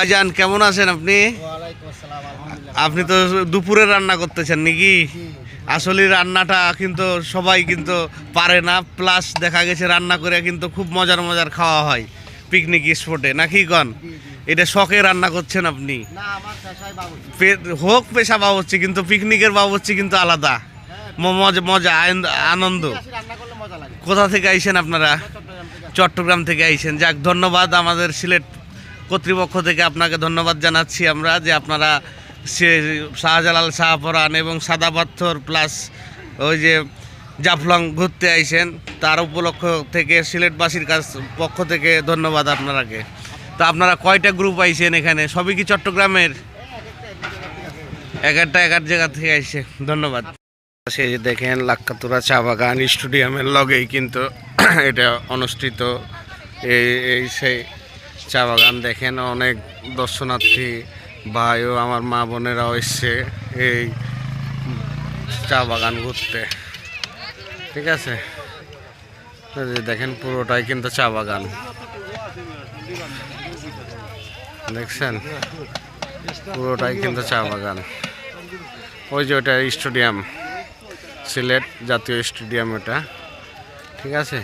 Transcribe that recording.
ভাইজান কেমন আছেন আপনি? আপনি তো দুপুরে রান্না করতেছেন নাকি? আসলে রান্নাটা কিন্তু সবাই কিন্তু পারে না, প্লাস দেখা গেছে রান্না করে কিন্তু খুব মজার মজার খাওয়া হয় পিকনিক স্পটে, নাকি কন? এটা শখে রান্না করছেন আপনি? হোক পেশা বাবুর্চি, কিন্তু পিকনিকের বাবুর্চি কিন্তু আলাদা মজা মজা আনন্দ। কোথা থেকে আইছেন আপনারা? চট্টগ্রাম থেকে আইছেন। যাক, ধন্যবাদ। আমাদের সিলেট কর্তৃপক্ষ থেকে আপনাকে ধন্যবাদ জানাচ্ছি আমরা, যে আপনারা সে শাহজালাল শাহপরান এবং সাদা পাথর প্লাস ওই যে জাফলং ঘুরতে আইছেন, তার উপলক্ষ থেকে সিলেটবাসীর পক্ষ থেকে ধন্যবাদ আপনারাকে। তো আপনারা কয়টা গ্রুপ আইছেন এখানে? সবই কি চট্টগ্রামের? এক জায়গা থেকে আইছে। ধন্যবাদ। সেই যে দেখেন লাক্কাতুরা চা বাগান স্টেডিয়ামের লগেই কিন্তু এটা অনুষ্ঠিত। এই সেই চা বাগান দেখেন, অনেক দর্শনার্থী ভাই ও আমার মা বোনেরাও এসছে এই চা বাগান ঘুরতে। ঠিক আছে, দেখেন পুরোটাই কিন্তু চা বাগান, দেখছেন পুরোটাই কিন্তু চা বাগান। ওই যে ওটা স্টেডিয়াম, সিলেট জাতীয় স্টেডিয়াম ওটা। ঠিক আছে।